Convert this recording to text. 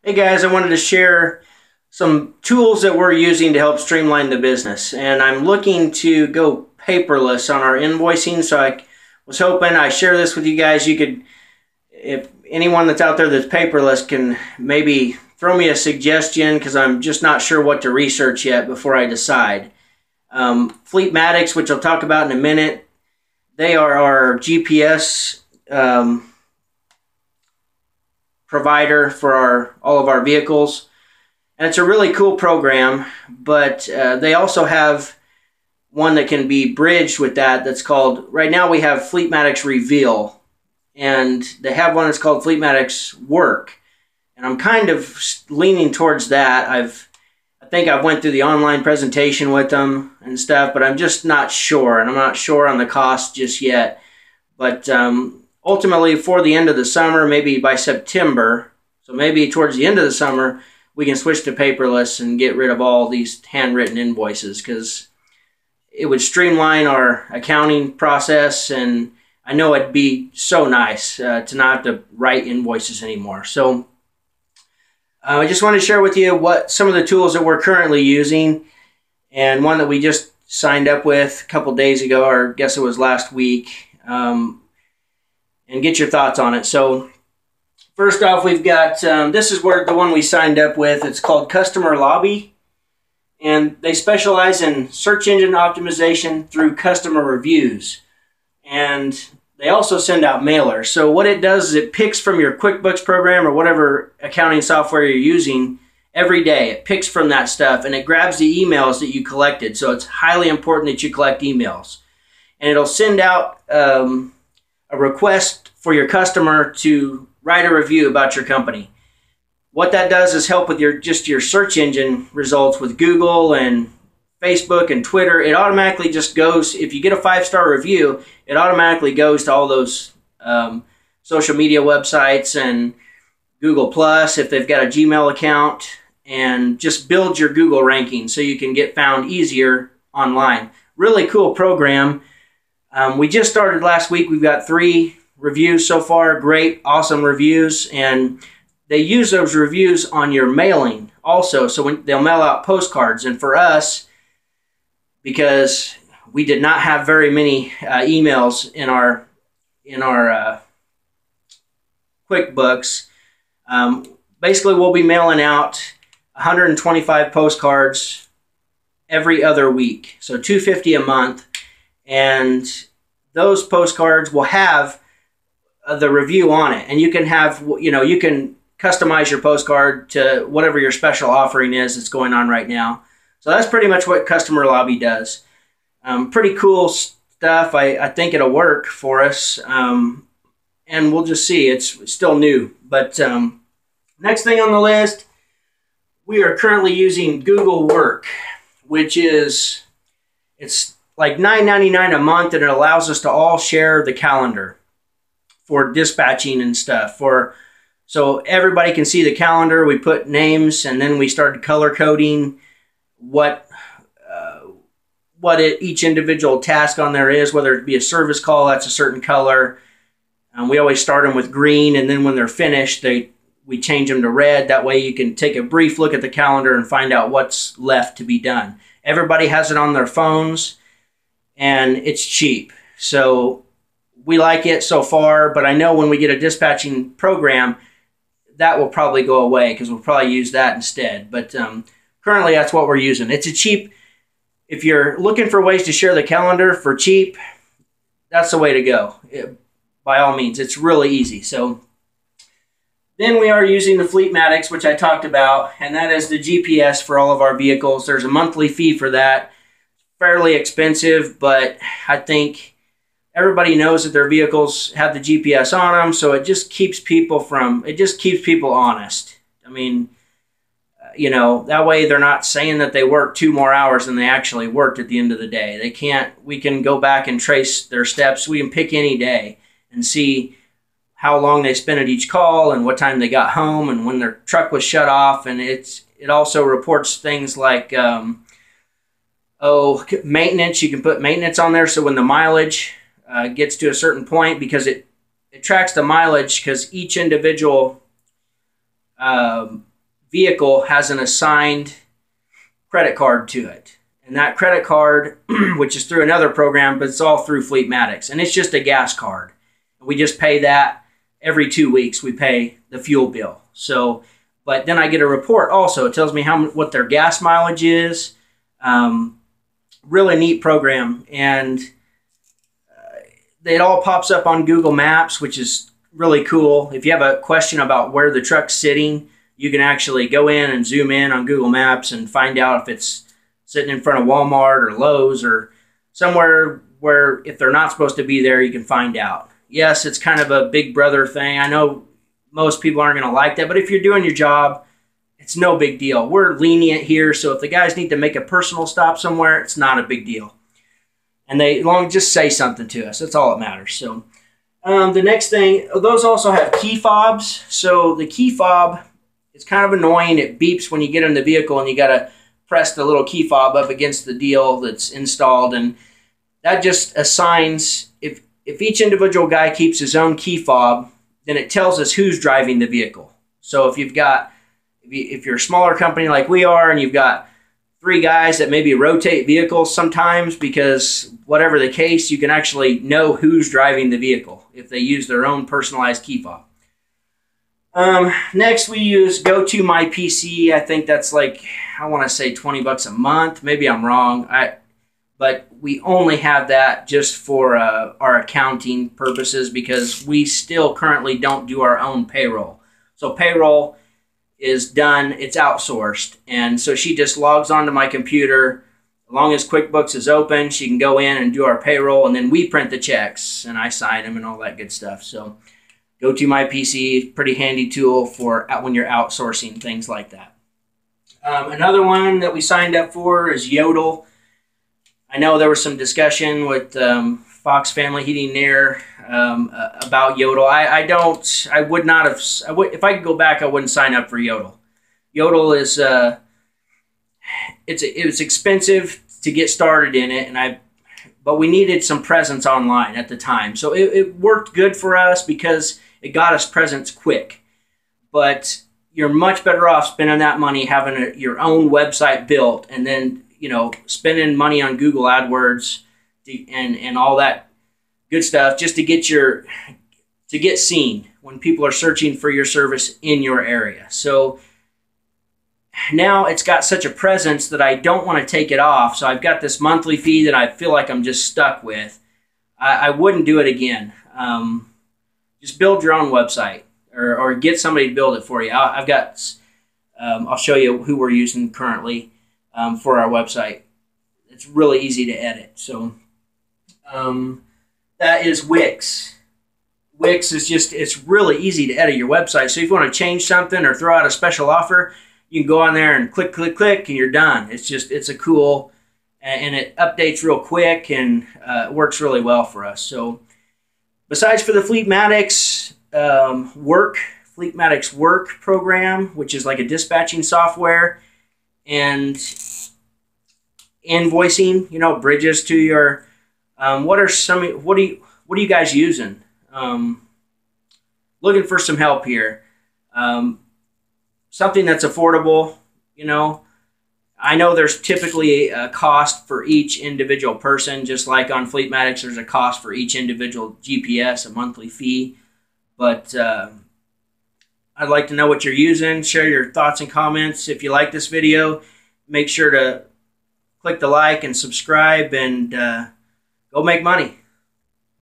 Hey guys, I wanted to share some tools that we're using to help streamline the business. And I'm looking to go paperless on our invoicing, so I was hoping I share this with you guys. You could, if anyone that's out there that's paperless, can maybe throw me a suggestion, because I'm just not sure what to research yet before I decide. Fleetmatics, which I'll talk about in a minute, they are our GPS provider for all of our vehicles, and it's a really cool program. But they also have one that can be bridged with that's called, right now we have Fleetmatics Reveal, and they have one that's called Fleetmatics Work, and I'm kind of leaning towards that. I think I've went through the online presentation with them and stuff, but I'm just not sure, and I'm not sure on the cost just yet. But ultimately, for the end of the summer, maybe by September, so maybe towards the end of the summer, we can switch to paperless and get rid of all these handwritten invoices, because it would streamline our accounting process, and I know it'd be so nice to not have to write invoices anymore. So I just want to share with you what some of the tools that we're currently using, and one that we just signed up with a couple days ago, or I guess it was last week, and get your thoughts on it. So first off, we've got, this is where the one we signed up with. It's called Customer Lobby, and they specialize in search engine optimization through customer reviews. And they also send out mailers. So what it does is it picks from your QuickBooks program or whatever accounting software you're using every day. It picks from that stuff, and it grabs the emails that you collected. So it's highly important that you collect emails. And it'll send out a request for your customer to write a review about your company. What that does is help with your search engine results with Google and Facebook and Twitter. It automatically just goes, if you get a 5-star review, it automatically goes to all those social media websites and Google Plus if they've got a Gmail account, and just build your Google ranking so you can get found easier online. Really cool program. We just started last week. We've got 3 reviews so far. Great, awesome reviews. And they use those reviews on your mailing also. So when they'll mail out postcards. And for us, because we did not have very many emails in our QuickBooks, basically we'll be mailing out 125 postcards every other week. So $250 a month. And those postcards will have the review on it, and you can have, you can customize your postcard to whatever your special offering is that's going on right now. So that's pretty much what Customer Lobby does. Pretty cool stuff. I think it'll work for us, and we'll just see. It's still new. But next thing on the list, we are currently using Google Work, which is, it's like $9.99 a month, and it allows us to all share the calendar for dispatching and stuff. So everybody can see the calendar. We put names, and then we started color coding what each individual task on there is, whether it be a service call, that's a certain color. We always start them with green, and then when they're finished, we change them to red. That way you can take a brief look at the calendar and find out what's left to be done. Everybody has it on their phones, and it's cheap. So we like it so far, but I know when we get a dispatching program, that will probably go away, because we'll probably use that instead. But currently, that's what we're using. It's a cheap, if you're looking for ways to share the calendar for cheap, that's the way to go. By all means, it's really easy. So then we are using the Fleetmatics, which I talked about, and that is the GPS for all of our vehicles. There's a monthly fee for that. Fairly expensive, but I think everybody knows that their vehicles have the GPS on them, so it just keeps people honest. I mean, that way they're not saying that they worked 2 more hours than they actually worked at the end of the day. We can go back and trace their steps. We can pick any day and see how long they spent at each call, and what time they got home, and when their truck was shut off. And it also reports things like maintenance. You can put maintenance on there, so when the mileage gets to a certain point, because it tracks the mileage, because each individual vehicle has an assigned credit card to it. And that credit card, which is through another program, but it's all through Fleetmatics. And it's just a gas card. We just pay that every 2 weeks. We pay the fuel bill. So, but then I get a report also. It tells me what their gas mileage is. Really neat program. And it all pops up on Google Maps, which is really cool. If you have a question about where the truck's sitting, you can actually go in and zoom in on Google Maps and find out if it's sitting in front of Walmart or Lowe's or somewhere where if they're not supposed to be there, you can find out. Yes, it's kind of a big brother thing. I know most people aren't going to like that, but if you're doing your job, it's no big deal. We're lenient here, so if the guys need to make a personal stop somewhere, it's not a big deal. And they just say something to us. That's all that matters. So the next thing, those also have key fobs. So the key fob is kind of annoying. It beeps when you get in the vehicle and you got to press the little key fob up against the deal that's installed. And that just assigns, if each individual guy keeps his own key fob, then it tells us who's driving the vehicle. So if you're a smaller company like we are and you've got 3 guys that maybe rotate vehicles sometimes, because whatever the case, you can actually know who's driving the vehicle if they use their own personalized key fob. Next, we use Go To My PC. I think that's like, I want to say $20 a month. Maybe I'm wrong. But we only have that just for our accounting purposes because we still currently don't do our own payroll. So payroll is done, it's outsourced. And so she just logs onto my computer. As long as QuickBooks is open, she can go in and do our payroll, and then we print the checks and I sign them and all that good stuff. So Go To My PC, pretty handy tool for when you're outsourcing things like that. Another one that we signed up for is Yodel. I know there was some discussion with Fox Family Heating and Air about Yodel. I would not have, if I could go back, I wouldn't sign up for Yodel. Yodel is, it was expensive to get started in it, but we needed some presence online at the time. So it worked good for us because it got us presence quick. But you're much better off spending that money having your own website built and then, you know, spending money on Google AdWords and all that good stuff just to get seen when people are searching for your service in your area. So now it's got such a presence that I don't want to take it off. So I've got this monthly fee that I feel like I'm just stuck with. I wouldn't do it again. Just build your own website or get somebody to build it for you. I'll show you who we're using currently for our website. It's really easy to edit. So that is Wix. Wix is it's really easy to edit your website. So if you want to change something or throw out a special offer, you can go on there and click, click, click, and you're done. It's a cool, and it updates real quick, and it works really well for us. So besides for the Fleetmatics Fleetmatics Work program, which is like a dispatching software, and invoicing, you know, bridges to your, what are you guys using? Looking for some help here. Something that's affordable, you know. I know there's typically a cost for each individual person, just like on Fleetmatics, there's a cost for each individual GPS, a monthly fee. But I'd like to know what you're using. Share your thoughts and comments. If you like this video, make sure to click the like and subscribe and go make money.